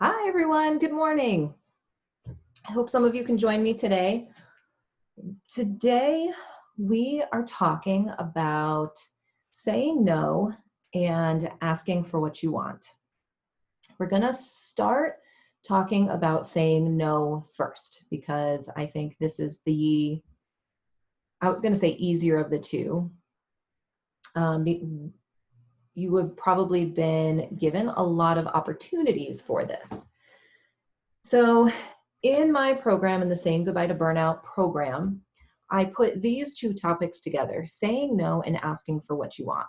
Hi, everyone. Good morning. I hope some of you can join me today. Today, we are talking about saying no and asking for what you want. We're going to start talking about saying no first, because I think this is I was going to say easier of the two. You have probably been given a lot of opportunities for this. So in my program, in the Saying Goodbye to Burnout program, I put these two topics together, saying no and asking for what you want.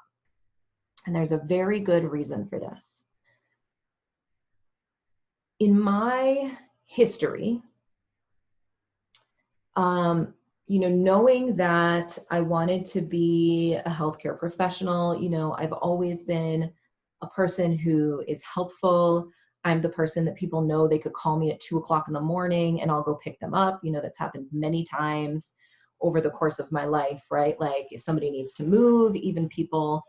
And there's a very good reason for this. In my history, knowing that I wanted to be a healthcare professional, I've always been a person who is helpful. I'm the person that people know they could call me at 2 o'clock in the morning and I'll go pick them up. That's happened many times over the course of my life, right? Like if somebody needs to move, even people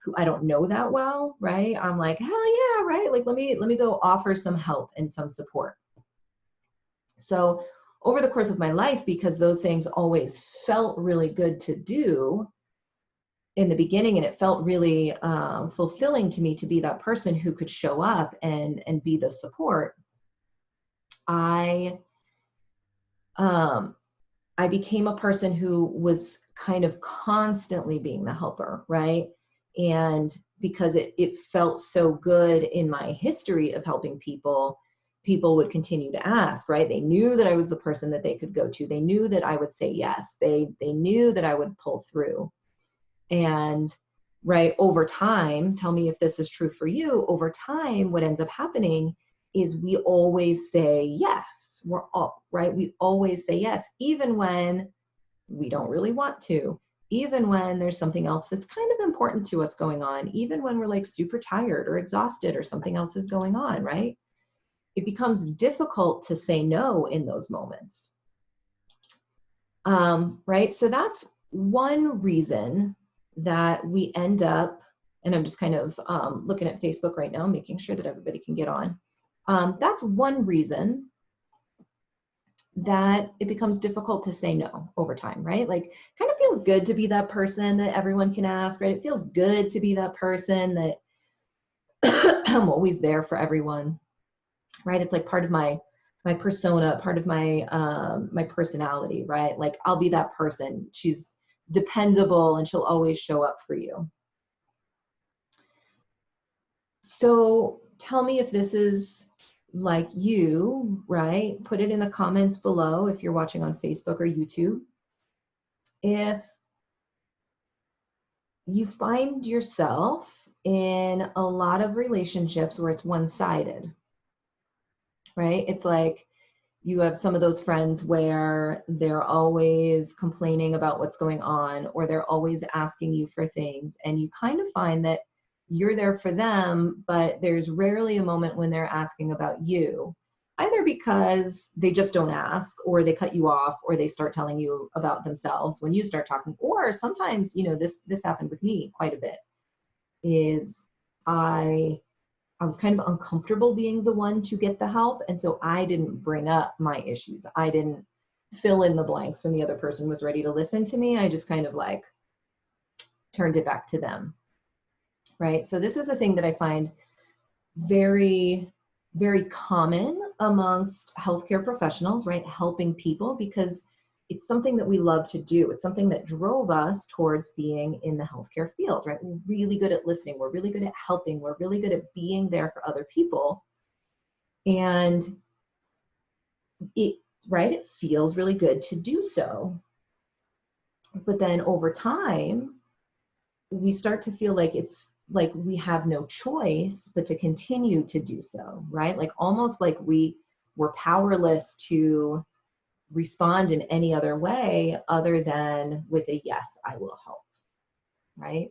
who I don't know that well, right? I'm like, hell yeah, right? Like let me go offer some help and some support. So over the course of my life, because those things always felt really good to do in the beginning, and it felt really fulfilling to me to be that person who could show up and be the support, I became a person who was kind of constantly being the helper, right? And because it felt so good in my history of helping people would continue to ask, right? They knew that I was the person that they could go to. They knew that I would say yes. They knew that I would pull through. And right, over time, tell me if this is true for you, over time, what ends up happening is we always say yes. We're all right. We always say yes, even when we don't really want to, even when there's something else that's kind of important to us going on, even when we're like super tired or exhausted or something else is going on, right? It becomes difficult to say no in those moments. Right? So that's one reason that we end up, and I'm just kind of looking at Facebook right now, making sure that everybody can get on. That's one reason that it becomes difficult to say no over time, right? Like kind of feels good to be that person that everyone can ask, right? It feels good to be that person that I'm always there for everyone, right? It's like part of my persona, part of my my personality, right? Like I'll be that person. She's dependable and she'll always show up for you. So tell me if this is like you, right? Put it in the comments below if you're watching on Facebook or YouTube. If you find yourself in a lot of relationships where it's one-sided, right? It's like you have some of those friends where they're always complaining about what's going on, or they're always asking you for things, and you kind of find that you're there for them, but there's rarely a moment when they're asking about you, either because they just don't ask, or they cut you off, or they start telling you about themselves when you start talking. Or sometimes, this happened with me quite a bit, is I was kind of uncomfortable being the one to get the help. And so I didn't bring up my issues. I didn't fill in the blanks when the other person was ready to listen to me. I just kind of like turned it back to them. Right. So this is a thing that I find very, very common amongst healthcare professionals, right? Helping people, because it's something that we love to do. It's something that drove us towards being in the healthcare field, right? We're really good at listening. We're really good at helping. We're really good at being there for other people. And it feels really good to do so. But then over time, we start to feel like it's like we have no choice but to continue to do so, right? Like almost like we're powerless to respond in any other way other than with a yes, I will help, right?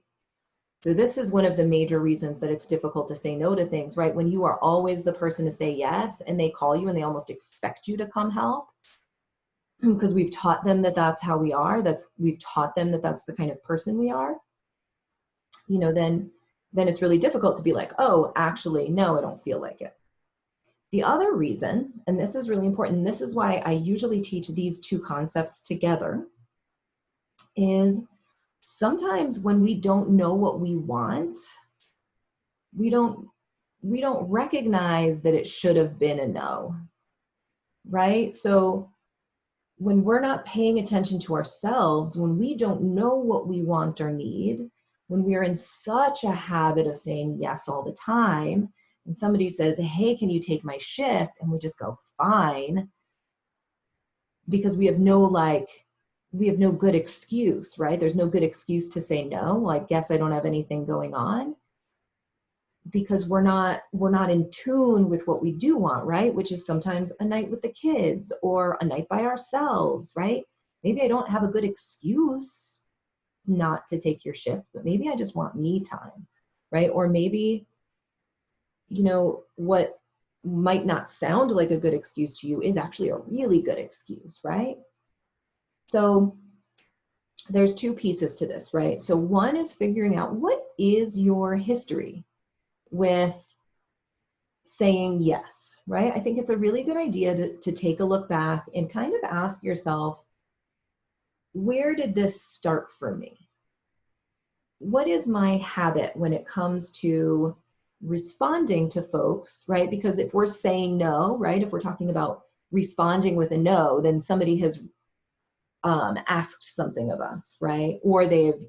So this is one of the major reasons that it's difficult to say no to things, right? When you are always the person to say yes and they call you and they almost expect you to come help because we've taught them that that's how we are, we've taught them that that's the kind of person we are, then it's really difficult to be like, oh, actually, no, I don't feel like it. The other reason, and this is really important, this is why I usually teach these two concepts together, is sometimes when we don't know what we want, we don't recognize that it should have been a no, right? So when we're not paying attention to ourselves, when we don't know what we want or need, when we're in such a habit of saying yes all the time, and somebody says, hey, can you take my shift? And we just go, fine, because we have no good excuse, right? There's no good excuse to say no. Like, guess I don't have anything going on, because we're not in tune with what we do want, right? Which is sometimes a night with the kids or a night by ourselves, right? Maybe I don't have a good excuse not to take your shift, but maybe I just want me time, right? Or maybe, what might not sound like a good excuse to you is actually a really good excuse, right? So there's two pieces to this, right? So one is figuring out, what is your history with saying yes, right? I think it's a really good idea to take a look back and kind of ask yourself, where did this start for me? What is my habit when it comes to responding to folks, right? Because if we're saying no, right, if we're talking about responding with a no, then somebody has asked something of us, right? Or they've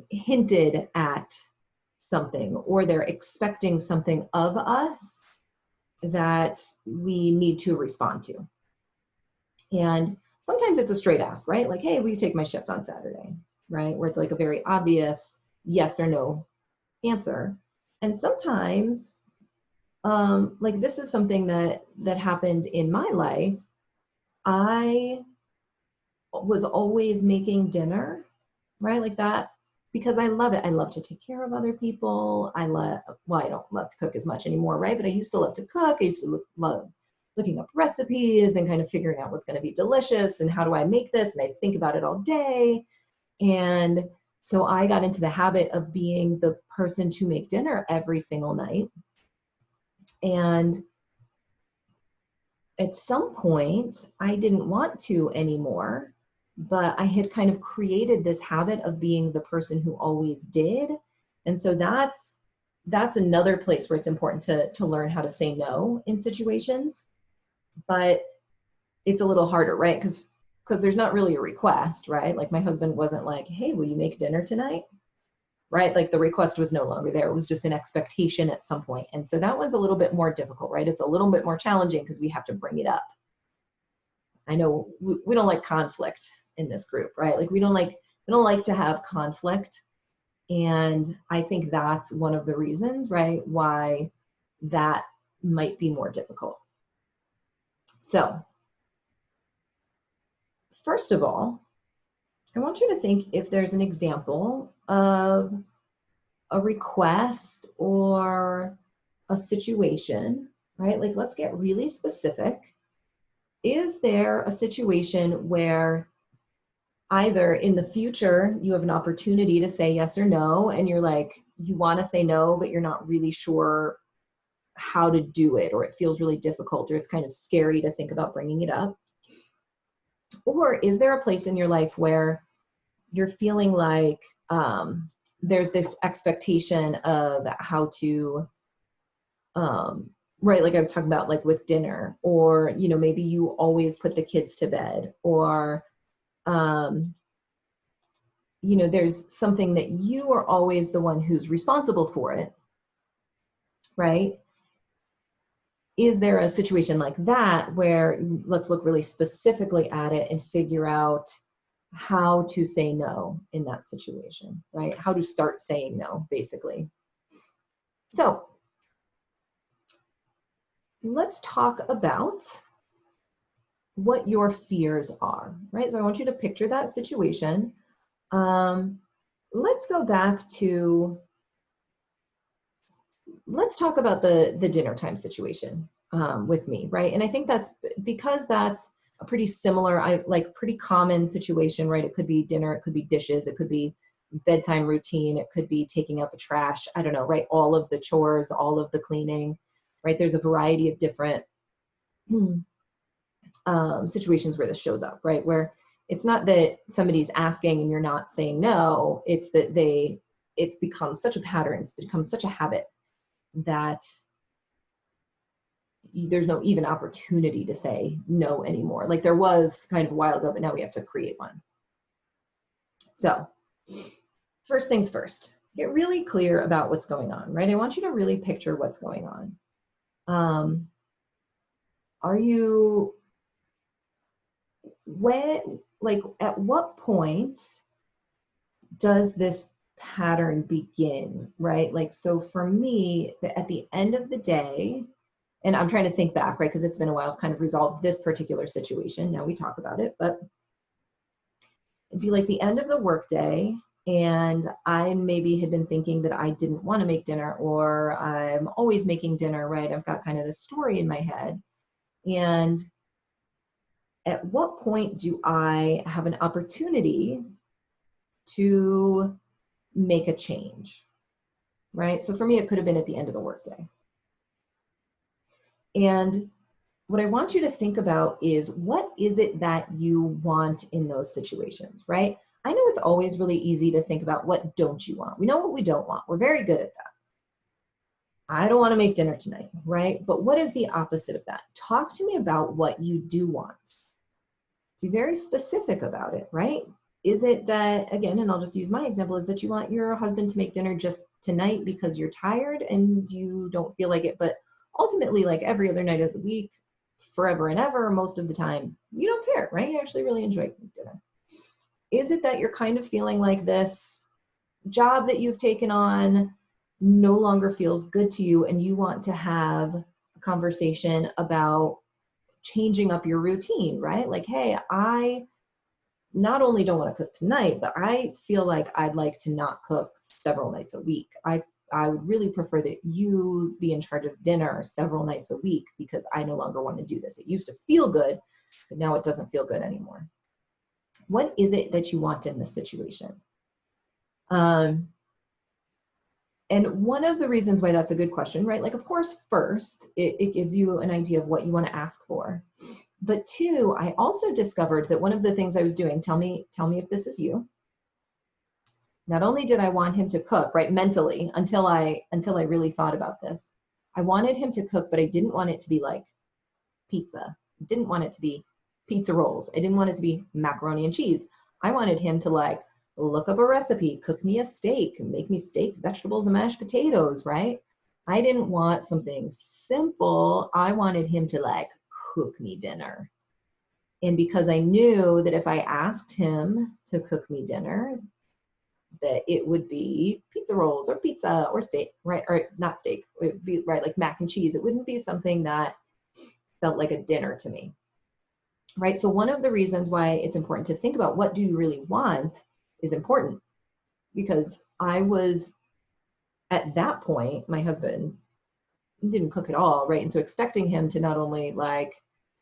hinted at something, or they're expecting something of us that we need to respond to. And sometimes it's a straight ask, right? Like, hey, will you take my shift on Saturday, right? Where it's like a very obvious yes or no answer. And sometimes, like, this is something that happened in my life. I was always making dinner, right? Like that, because I love it. I love to take care of other people. I don't love to cook as much anymore, right? But I used to love to cook. I used to love looking up recipes and kind of figuring out what's going to be delicious and how do I make this? And I think about it all day. And so I got into the habit of being the person to make dinner every single night. And at some point, I didn't want to anymore, but I had kind of created this habit of being the person who always did. And so that's another place where it's important to learn how to say no in situations. But it's a little harder, right? Because there's not really a request, right? Like, my husband wasn't like, hey, will you make dinner tonight? Right? Like, the request was no longer there. It was just an expectation at some point. And so that one's a little bit more difficult, right? It's a little bit more challenging because we have to bring it up. I know we don't like conflict in this group, right? Like, we don't like to have conflict. And I think that's one of the reasons, right, why that might be more difficult. So, first of all, I want you to think if there's an example of a request or a situation, right? Like, let's get really specific. Is there a situation where either in the future you have an opportunity to say yes or no, and you're like, you want to say no, but you're not really sure how to do it, or it feels really difficult, or it's kind of scary to think about bringing it up? Or is there a place in your life where you're feeling like there's this expectation of how to, right, like I was talking about, like with dinner, or, maybe you always put the kids to bed, or, there's something that you are always the one who's responsible for it, right? Is there a situation like that where let's look really specifically at it and figure out how to say no in that situation, right? How to start saying no, basically. So let's talk about what your fears are, right? So I want you to picture that situation. Let's go back to, let's talk about the dinner time situation with me, right? And I think that's because that's a pretty similar, pretty common situation, right? It could be dinner, it could be dishes, it could be bedtime routine, it could be taking out the trash, I don't know, right? All of the chores, all of the cleaning, right? There's a variety of different situations where this shows up, right? Where it's not that somebody's asking and you're not saying no, it's that it's become such a pattern, it's become such a habit that there's no even opportunity to say no anymore. Like there was kind of a while ago, but now we have to create one. So first things first, get really clear about what's going on, right? I want you to really picture what's going on. Are you, at what point does this pattern begin, right? Like, so for me, at the end of the day, and I'm trying to think back, right? Because it's been a while, I've kind of resolved this particular situation. Now we talk about it, but it'd be like the end of the workday, and I maybe had been thinking that I didn't want to make dinner, or I'm always making dinner, right? I've got kind of this story in my head. And at what point do I have an opportunity to make a change, right? So for me, it could have been at the end of the workday. And what I want you to think about is, what is it that you want in those situations, right? I know it's always really easy to think about what don't you want. We know what we don't want. We're very good at that. I don't want to make dinner tonight, right? But what is the opposite of that? Talk to me about what you do want. Be very specific about it, right? Is it that, again, and I'll just use my example, is that you want your husband to make dinner just tonight because you're tired and you don't feel like it, but ultimately, like every other night of the week, forever and ever, most of the time, you don't care, right? You actually really enjoy dinner. Is it that you're kind of feeling like this job that you've taken on no longer feels good to you, and you want to have a conversation about changing up your routine, right? Like, hey, I not only don't want to cook tonight, but I feel like I'd like to not cook several nights a week. I would really prefer that you be in charge of dinner several nights a week, because I no longer want to do this. It used to feel good, but now it doesn't feel good anymore. What is it that you want in this situation? And one of the reasons why that's a good question, right? Like, of course, first, it gives you an idea of what you want to ask for. But two, I also discovered that one of the things I was doing, tell me if this is you. Not only did I want him to cook, right, mentally, until I really thought about this, I wanted him to cook, but I didn't want it to be like pizza. I didn't want it to be pizza rolls. I didn't want it to be macaroni and cheese. I wanted him to like look up a recipe, cook me a steak, make me steak, vegetables, and mashed potatoes, right? I didn't want something simple. I wanted him to like cook me dinner. And because I knew that if I asked him to cook me dinner, that it would be pizza rolls or pizza or steak, right? Or not steak, it would be, right, like mac and cheese. It wouldn't be something that felt like a dinner to me, right? So one of the reasons why it's important to think about what do you really want is important, because I was, at that point, my husband didn't cook at all, right? And so expecting him to not only like,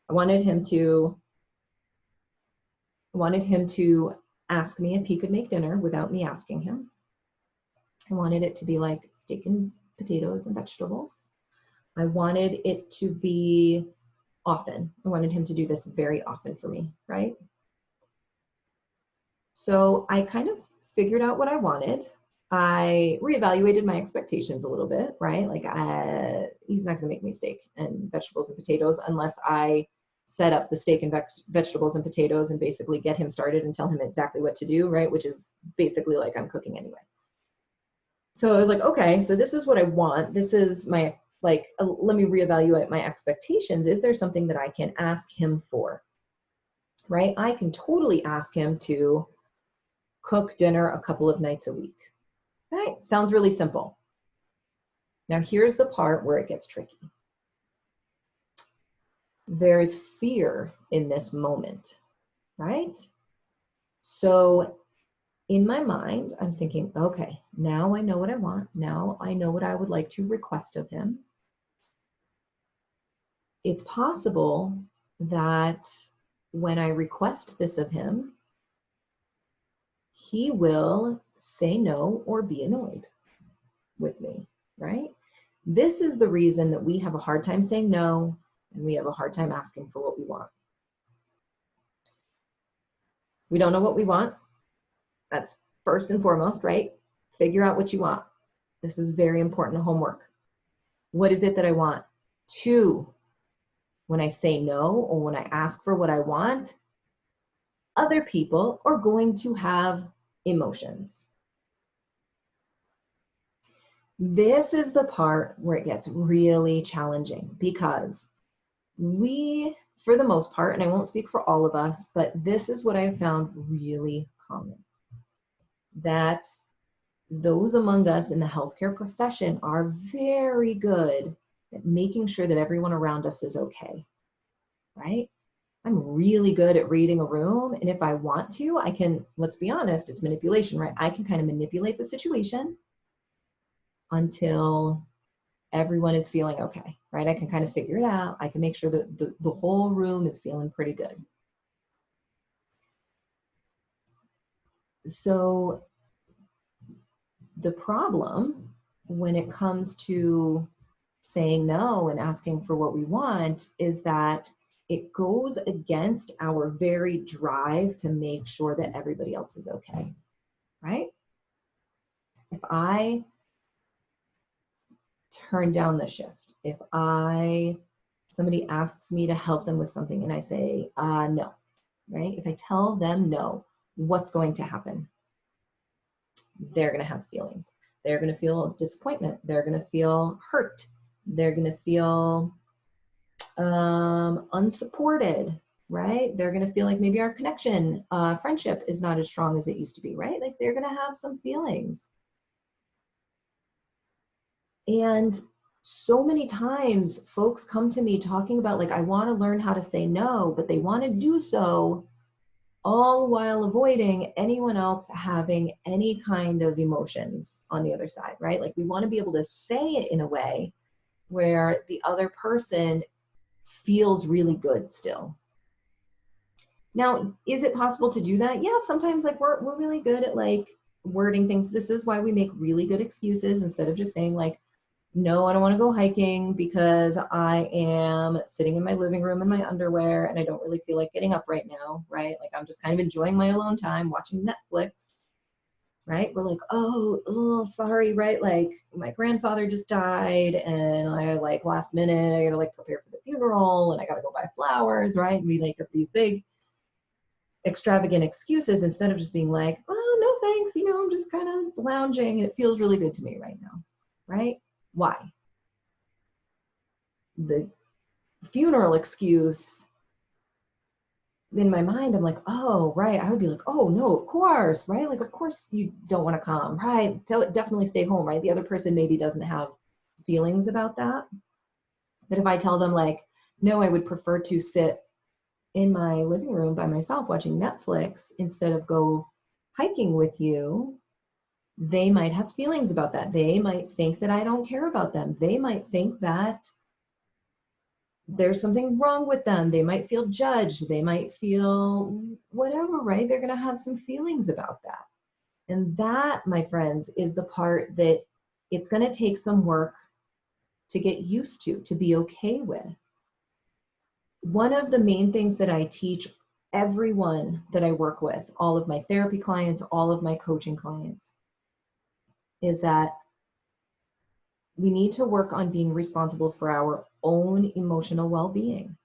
I wanted him to ask me if he could make dinner without me asking him. I wanted it to be like steak and potatoes and vegetables. I wanted it to be often. I wanted him to do this very often for me, right? So I kind of figured out what I wanted. I reevaluated my expectations a little bit, right? Like, he's not gonna make me steak and vegetables and potatoes unless I set up the steak and vegetables and potatoes and basically get him started and tell him exactly what to do, right? Which is basically like I'm cooking anyway. So I was like, okay, so this is what I want. This is my, like, let me reevaluate my expectations. Is there something that I can ask him for, right? I can totally ask him to cook dinner a couple of nights a week, right? Sounds really simple. Now here's the part where it gets tricky. There's fear in this moment, right? So in my mind, I'm thinking, okay, now I know what I want. Now I know what I would like to request of him. It's possible that when I request this of him, he will say no or be annoyed with me, right? This is the reason that we have a hard time saying no, and we have a hard time asking for what we want. We don't know what we want. That's first and foremost, right? Figure out what you want. This is very important homework. What is it that I want? 2, when I say no or when I ask for what I want, other people are going to have emotions. This is the part where it gets really challenging because we, for the most part, and I won't speak for all of us, but this is what I have found really common, that those among us in the healthcare profession are very good at making sure that everyone around us is okay, right? I'm really good at reading a room, and if I want to, I can, let's be honest, it's manipulation, right? I can kind of manipulate the situation until everyone is feeling okay, right? I can kind of figure it out. I can make sure that the whole room is feeling pretty good. So the problem when it comes to saying no and asking for what we want is that it goes against our very drive to make sure that everybody else is okay, right? If I turn down the shift, if somebody asks me to help them with something and I say no, right? If I tell them no, what's going to happen? They're going to have feelings. They're going to feel disappointment. They're going to feel hurt. They're going to feel unsupported, right? They're going to feel like maybe our connection, friendship is not as strong as it used to be, right? Like they're going to have some feelings. And so many times folks come to me talking about like, I want to learn how to say no, but they want to do so all while avoiding anyone else having any kind of emotions on the other side, right? Like we want to be able to say it in a way where the other person feels really good still. Now, is it possible to do that? Yeah, sometimes like we're really good at like wording things. This is why we make really good excuses instead of just saying like, no, I don't want to go hiking because I am sitting in my living room in my underwear and I don't really feel like getting up right now, right? Like I'm just kind of enjoying my alone time watching Netflix, right? We're like, oh, sorry, right? Like my grandfather just died and I like last minute, I gotta like prepare for the funeral and I gotta go buy flowers, right? And we make up these big extravagant excuses instead of just being like, oh, no thanks, I'm just kind of lounging and it feels really good to me right now, right? Why? The funeral excuse, in my mind, I'm like, oh, right. I would be like, oh, no, of course, right? Like, of course you don't want to come, right? Definitely stay home, right? The other person maybe doesn't have feelings about that. But if I tell them like, no, I would prefer to sit in my living room by myself watching Netflix instead of go hiking with you, they might have feelings about that. They might think that I don't care about them. They might think that there's something wrong with them. They might feel judged. They might feel whatever, right? They're going to have some feelings about that. And that, my friends, is the part that it's going to take some work to get used to be okay with. One of the main things that I teach everyone that I work with, all of my therapy clients, all of my coaching clients, is that we need to work on being responsible for our own emotional well-being,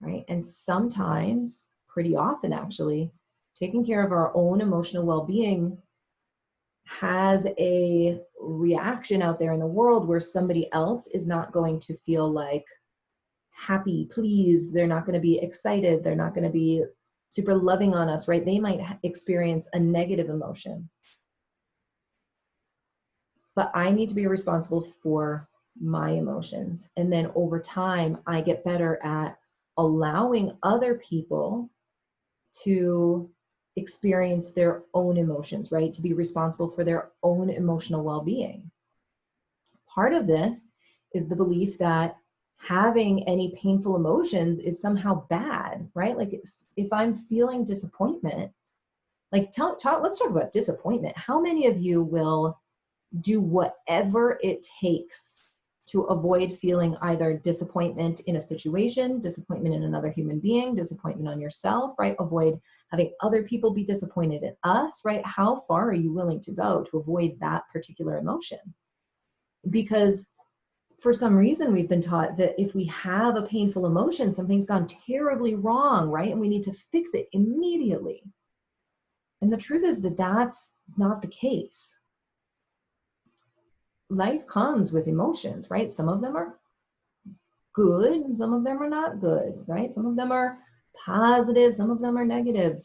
right? And sometimes, pretty often actually, taking care of our own emotional well-being has a reaction out there in the world where somebody else is not going to feel like happy, pleased. They're not going to be excited. They're not going to be super loving on us, right? They might experience a negative emotion. But I need to be responsible for my emotions. And then over time, I get better at allowing other people to experience their own emotions, right? To be responsible for their own emotional well-being. Part of this is the belief that having any painful emotions is somehow bad, right? Like if I'm feeling disappointment, like let's talk about disappointment. How many of you will do whatever it takes to avoid feeling either disappointment in a situation, disappointment in another human being, disappointment on yourself, right? Avoid having other people be disappointed in us, right? How far are you willing to go to avoid that particular emotion? Because for some reason we've been taught that if we have a painful emotion, something's gone terribly wrong, right? And we need to fix it immediately. And the truth is that that's not the case. Life comes with emotions, right? Some of them are good, some of them are not good, right? Some of them are positive, some of them are negative.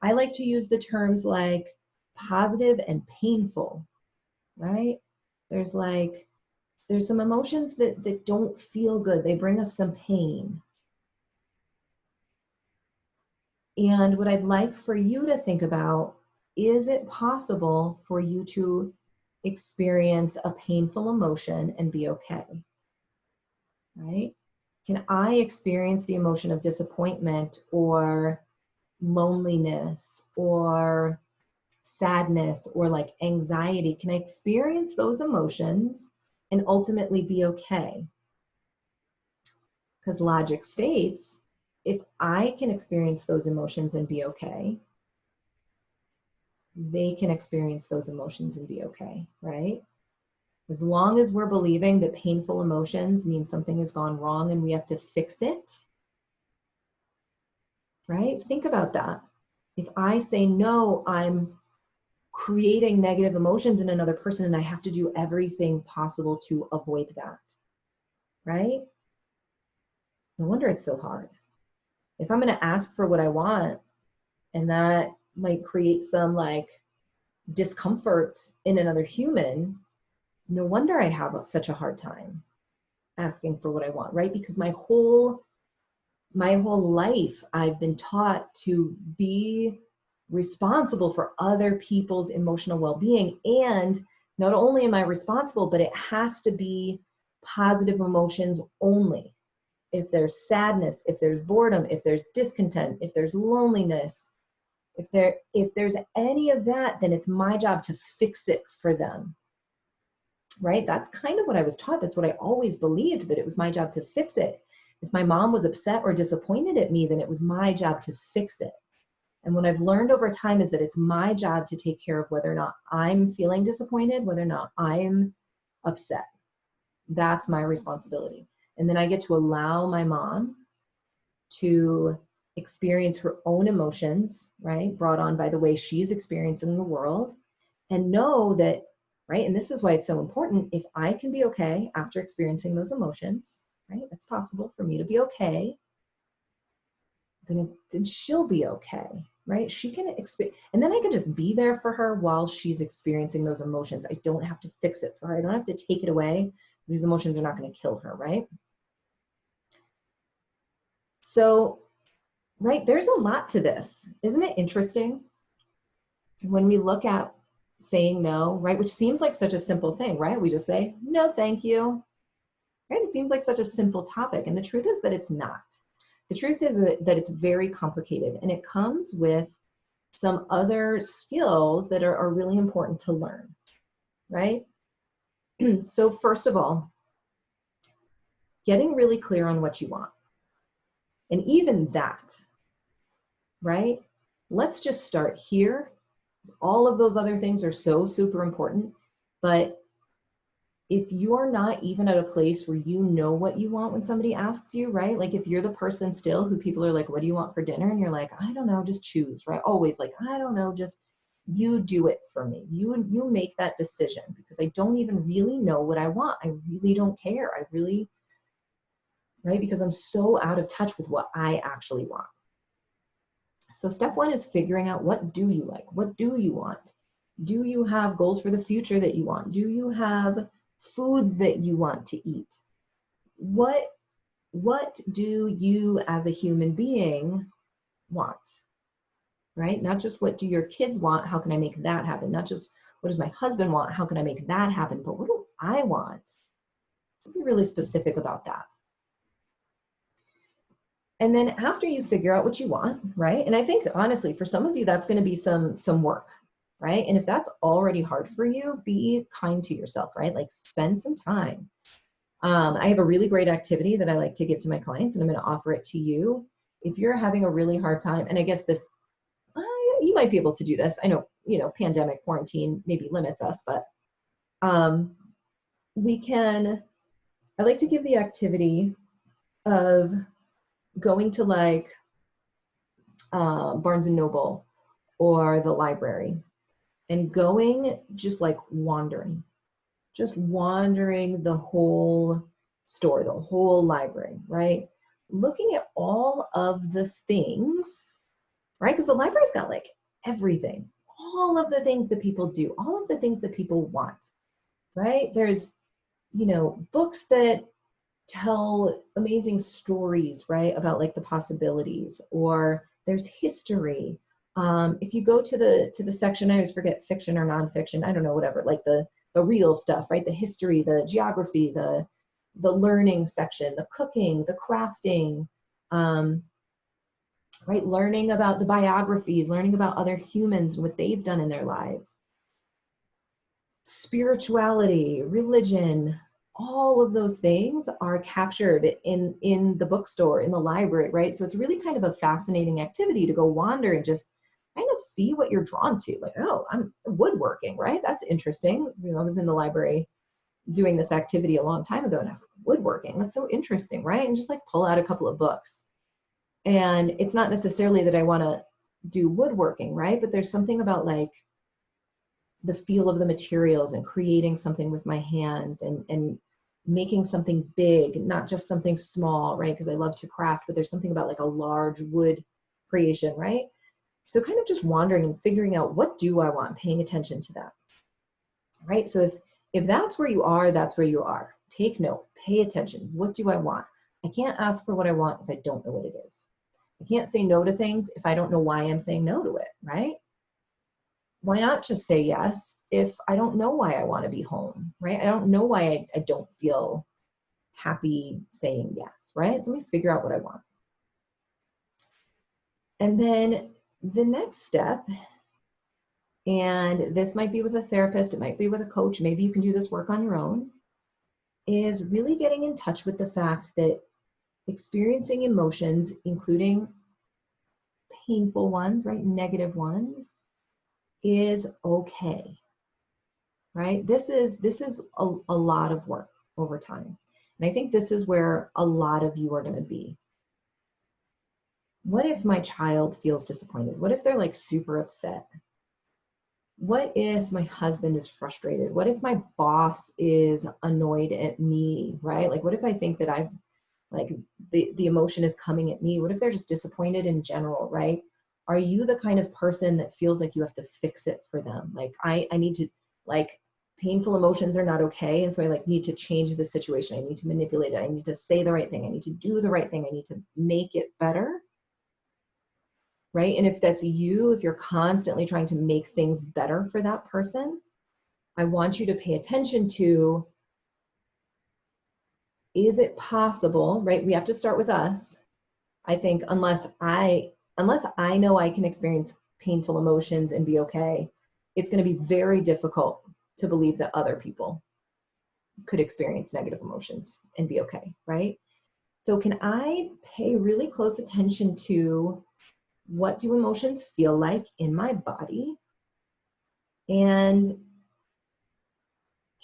I like to use the terms like positive and painful, right? There's some emotions that don't feel good. They bring us some pain. And what I'd like for you to think about, is it possible for you to experience a painful emotion and be okay? Right? Can I experience the emotion of disappointment or loneliness or sadness or like anxiety? Can I experience those emotions and ultimately be okay? Because logic states, if I can experience those emotions and be okay, they can experience those emotions and be okay, right? As long as we're believing that painful emotions mean something has gone wrong and we have to fix it, right? Think about that. If I say, no, I'm creating negative emotions in another person and I have to do everything possible to avoid that, right? No wonder it's so hard. If I'm going to ask for what I want and that might create some like discomfort in another human, no wonder I have such a hard time asking for what I want, right? Because my whole life I've been taught to be responsible for other people's emotional well-being. And not only am I responsible, but it has to be positive emotions only. If there's sadness, if there's boredom, if there's discontent, if there's loneliness, if there's any of that, then it's my job to fix it for them. Right? That's kind of what I was taught. That's what I always believed, that it was my job to fix it. If my mom was upset or disappointed at me, then it was my job to fix it. And what I've learned over time is that it's my job to take care of whether or not I'm feeling disappointed, whether or not I'm upset. That's my responsibility. And then I get to allow my mom to experience her own emotions, right? Brought on by the way she's experiencing the world, and know that, right? And this is why it's so important. If I can be okay after experiencing those emotions, right? It's possible for me to be okay. Then she'll be okay, right? She can experience, and then I can just be there for her while she's experiencing those emotions. I don't have to fix it for her. I don't have to take it away. These emotions are not going to kill her, right? So, right, there's a lot to this. Isn't it interesting? When we look at saying no, right, which seems like such a simple thing, right? We just say, no, thank you, right? It seems like such a simple topic. And the truth is that it's not. The truth is that it's very complicated, and it comes with some other skills that are really important to learn, right? So first of all, getting really clear on what you want. And even that, right? Let's just start here. All of those other things are so super important, but if you're not even at a place where you know what you want when somebody asks you, right? Like if you're the person still who people are like, what do you want for dinner? And you're like, I don't know, just choose, right? Always like, I don't know, just you do it for me. You make that decision, because I don't even really know what I want. I really don't care. I really, right? Because I'm so out of touch with what I actually want. So step one is figuring out, what do you like? What do you want? Do you have goals for the future that you want? Do you have foods that you want to eat? What do you as a human being want, right? Not just what do your kids want, how can I make that happen? Not just what does my husband want, how can I make that happen? But what do I want? So be really specific about that. And then after you figure out what you want, right? And I think honestly, for some of you, that's going to be some work, right? And if that's already hard for you, be kind to yourself, right? Like spend some time. I have a really great activity that I like to give to my clients, and I'm going to offer it to you. If you're having a really hard time, and I guess this, you might be able to do this. I know, pandemic quarantine maybe limits us, but um, I like to give the activity of going to like Barnes and Noble or the library and going just like just wandering the whole store, the whole library, right? Looking at all of the things, right? Because the library's got like everything, all of the things that people do, all of the things that people want, right? There's, books that tell amazing stories, right, about like the possibilities, or there's history. If you go to the section, I always forget fiction or nonfiction, I don't know, whatever, like the real stuff, right? The history, the geography, the learning section, the cooking, the crafting, right? Learning about the biographies, learning about other humans and what they've done in their lives. Spirituality, religion, all of those things are captured in the bookstore, in the library, right? So it's really kind of a fascinating activity to go wander and just kind of see what you're drawn to. Like, oh, I'm woodworking, right? That's interesting. I was in the library doing this activity a long time ago, and I was like, woodworking, that's so interesting, right? And just like pull out a couple of books. And it's not necessarily that I want to do woodworking, right? But there's something about like the feel of the materials and creating something with my hands and making something big, not just something small, right? Because I love to craft, but there's something about like a large wood creation, right? So kind of just wandering and figuring out, what do I want, paying attention to that, right? So if that's where you are, that's where you are. Take note, pay attention. What do I want? I can't ask for what I want if I don't know what it is. I can't say no to things if I don't know why I'm saying no to it, right? Why not just say yes if I don't know why I want to be home, right? I don't know why I don't feel happy saying yes, right? So let me figure out what I want. And then the next step, and this might be with a therapist, it might be with a coach, maybe you can do this work on your own, is really getting in touch with the fact that experiencing emotions, including painful ones, right, negative ones, is okay, right? This is a lot of work over time. And I think this is where a lot of you are going to be. What if my child feels disappointed? What if they're like super upset? What if my husband is frustrated? What if my boss is annoyed at me, right? Like, what if I think that I've like the emotion is coming at me? What if they're just disappointed in general, right? Are you the kind of person that feels like you have to fix it for them? Like I need to, like, painful emotions are not okay, and so I like need to change the situation. I need to manipulate it. I need to say the right thing. I need to do the right thing. I need to make it better, right? And if that's you, if you're constantly trying to make things better for that person, I want you to pay attention to, is it possible, right? We have to start with us. I think unless I know I can experience painful emotions and be okay, it's going to be very difficult to believe that other people could experience negative emotions and be okay, right? So can I pay really close attention to, what do emotions feel like in my body? And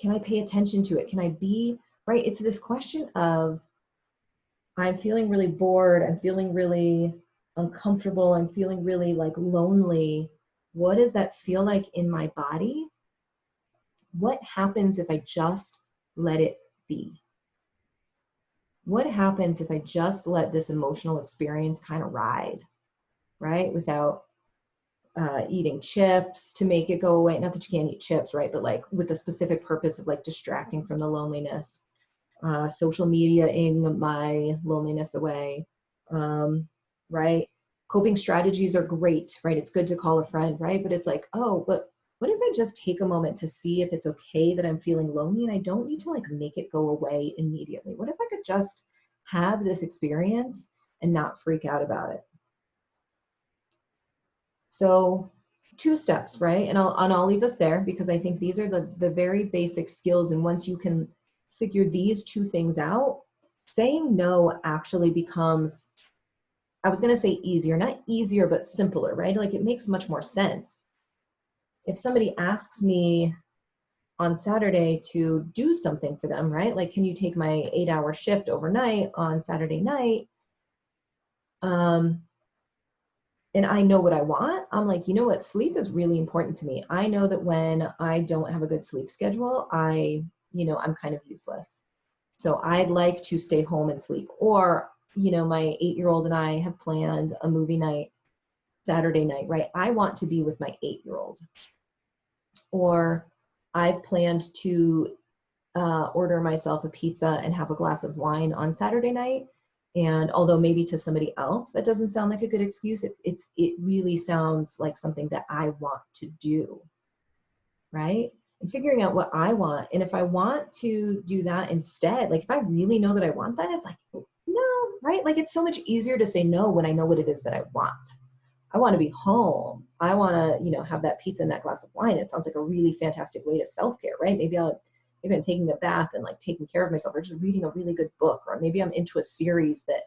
can I pay attention to it? Can I be, right? It's this question of, I'm feeling really bored, I'm feeling really uncomfortable, I'm feeling really like lonely. What does that feel like in my body? What happens if I just let it be? What happens if I just let this emotional experience kind of ride, right? Without eating chips to make it go away. Not that you can't eat chips, right? But like with the specific purpose of like distracting from the loneliness. Social media-ing my loneliness away, right? Coping strategies are great, right? It's good to call a friend, right? But it's like, oh, but what if I just take a moment to see if it's okay that I'm feeling lonely, and I don't need to like make it go away immediately? What if I could just have this experience and not freak out about it? So 2 steps, right? And I'll leave us there, because I think these are the very basic skills. And once you can figure these two things out, saying no actually becomes, I was going to say easier, not easier, but simpler, right? Like it makes much more sense. If somebody asks me on Saturday to do something for them, right? Like, can you take my 8-hour shift overnight on Saturday night? And I know what I want. I'm like, you know what? Sleep is really important to me. I know that when I don't have a good sleep schedule, I'm kind of useless. So I'd like to stay home and sleep. Or, my 8-year-old and I have planned a movie night Saturday night, right? I want to be with my 8-year-old. Or I've planned to order myself a pizza and have a glass of wine on Saturday night. And although maybe to somebody else that doesn't sound like a good excuse, it really sounds like something that I want to do, right? And figuring out what I want. And if I want to do that instead, like if I really know that I want that, it's like, no, right? Like it's so much easier to say no when I know what it is that I want. I want to be home. I want to, have that pizza and that glass of wine. It sounds like a really fantastic way to self-care, right? Maybe I'm taking a bath and like taking care of myself, or just reading a really good book, or maybe I'm into a series that,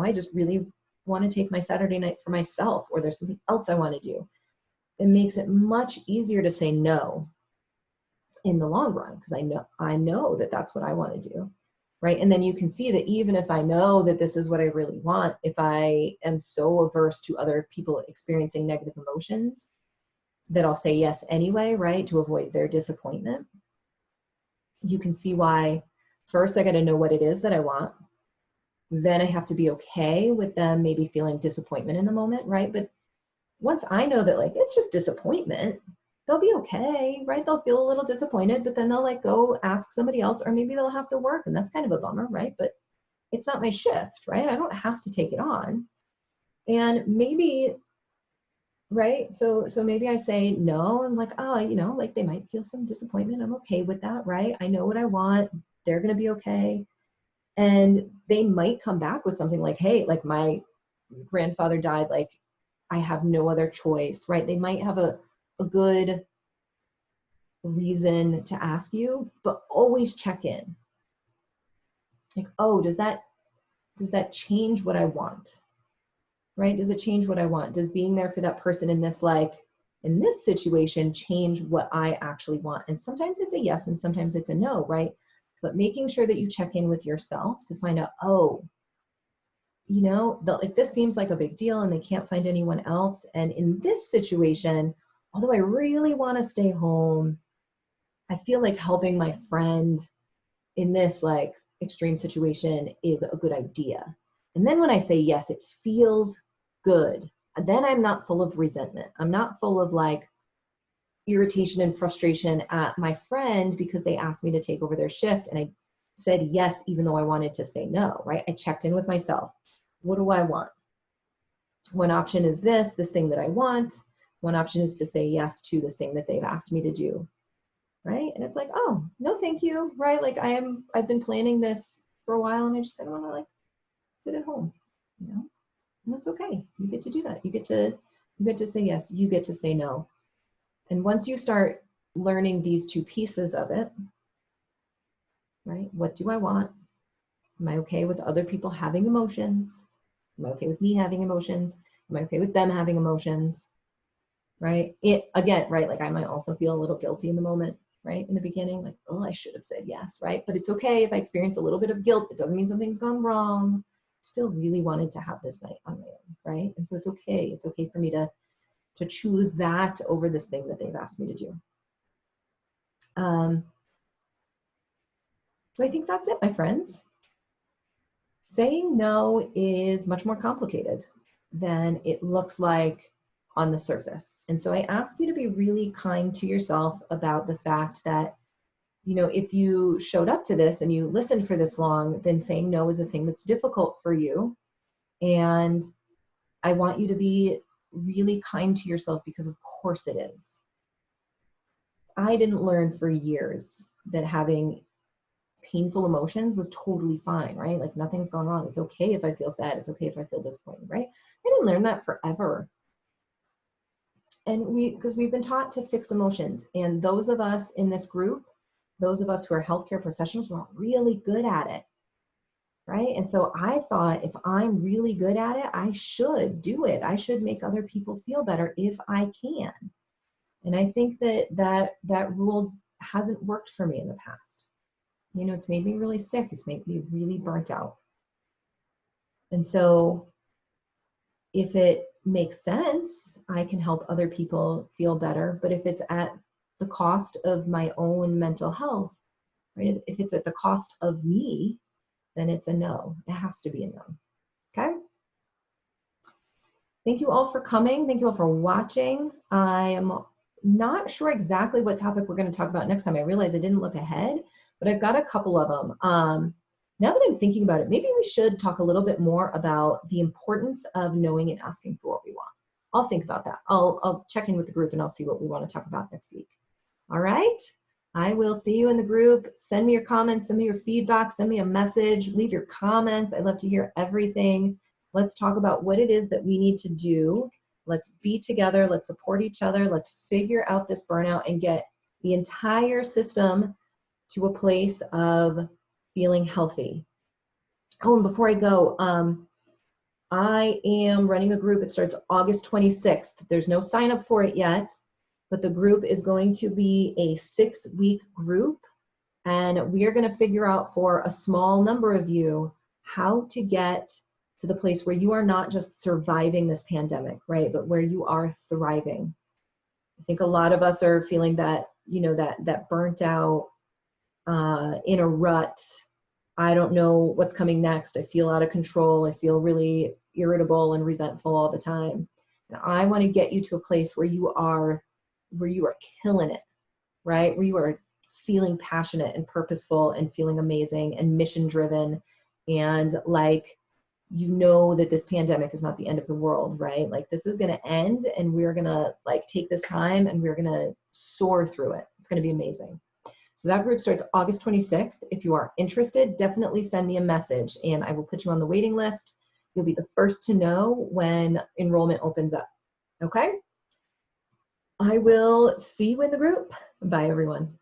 I just really want to take my Saturday night for myself, or there's something else I want to do. It makes it much easier to say no in the long run, because I know that that's what I want to do. Right. And then you can see that even if I know that this is what I really want, if I am so averse to other people experiencing negative emotions, that I'll say yes anyway, right, to avoid their disappointment. You can see why first I got to know what it is that I want. Then I have to be okay with them maybe feeling disappointment in the moment, right? But once I know that like it's just disappointment, they'll be okay, right? They'll feel a little disappointed, but then they'll like go ask somebody else, or maybe they'll have to work, and that's kind of a bummer, right? But it's not my shift, right? I don't have to take it on. And maybe, right? So maybe I say no. I'm like, oh, like they might feel some disappointment. I'm okay with that, right? I know what I want. They're going to be okay. And they might come back with something like, hey, like my grandfather died, like I have no other choice, right? They might have a good reason to ask you, but always check in. Like, oh, does that change what I want? Right? Does it change what I want? Does being there for that person in this situation change what I actually want? And sometimes it's a yes and sometimes it's a no, right? But making sure that you check in with yourself to find out, oh, like this seems like a big deal and they can't find anyone else. And in this situation, although I really want to stay home, I feel like helping my friend in this like extreme situation is a good idea. And then when I say yes, it feels good. And then I'm not full of resentment. I'm not full of like irritation and frustration at my friend because they asked me to take over their shift and I said yes even though I wanted to say no, right? I checked in with myself. What do I want? One option is this thing that I want. One option is to say yes to this thing that they've asked me to do. Right? And it's like, oh, no, thank you. Right? Like I've been planning this for a while and I just kind of want to like sit at home, and that's okay. You get to do that. You get to say yes. You get to say no. And once you start learning these two pieces of it, right? What do I want? Am I okay with other people having emotions? Am I okay with me having emotions? Am I okay with them having emotions? Right? Again, right? Like I might also feel a little guilty in the moment, right? In the beginning, like, oh, I should have said yes, right? But it's okay if I experience a little bit of guilt. It doesn't mean something's gone wrong. Still really wanted to have this night on my own, right? And so it's okay. It's okay for me to choose that over this thing that they've asked me to do. So I think that's it, my friends. Saying no is much more complicated than it looks like on the surface. And so I ask you to be really kind to yourself about the fact that, if you showed up to this and you listened for this long, then saying no is a thing that's difficult for you. And I want you to be really kind to yourself because of course it is. I didn't learn for years that having painful emotions was totally fine, right? Like nothing's gone wrong. It's okay if I feel sad. It's okay if I feel disappointed, right? I didn't learn that forever. And because we've been taught to fix emotions. And those of us in this group those of us who are healthcare professionals, we're really good at it, right? And so I thought, if I'm really good at it, I should do it. I should make other people feel better if I can. And I think that rule hasn't worked for me in the past. You know, it's made me really sick. It's made me really burnt out. And so if it makes sense, I can help other people feel better. But if it's at the cost of my own mental health, right? If it's at the cost of me, then it's a no. It has to be a no. Okay? Thank you all for coming. Thank you all for watching. I am not sure exactly what topic we're going to talk about next time. I realize I didn't look ahead, but I've got a couple of them. Now that I'm thinking about it, maybe we should talk a little bit more about the importance of knowing and asking for what we want. I'll think about that. I'll check in with the group and I'll see what we want to talk about next week. All right? I will see you in the group. Send me your comments, send me your feedback, send me a message, leave your comments. I love to hear everything. Let's talk about what it is that we need to do. Let's be together. Let's support each other. Let's figure out this burnout and get the entire system to a place of feeling healthy. Oh, and before I go, I am running a group. It starts August 26th. There's no sign up for it yet, but the group is going to be a 6-week group. And we are going to figure out for a small number of you how to get to the place where you are not just surviving this pandemic, right? But where you are thriving. I think a lot of us are feeling that, you know, that burnt out, in a rut. I don't know what's coming next. I feel out of control. I feel really irritable and resentful all the time. And I want to get you to a place where you are killing it, right? Where you are feeling passionate and purposeful and feeling amazing and mission driven, and like, you know that this pandemic is not the end of the world, right? Like, this is going to end and we're going to like take this time and we're going to soar through it. It's going to be amazing. So that group starts August 26th. If you are interested, definitely send me a message and I will put you on the waiting list. You'll be the first to know when enrollment opens up. Okay? I will see you in the group. Bye, everyone.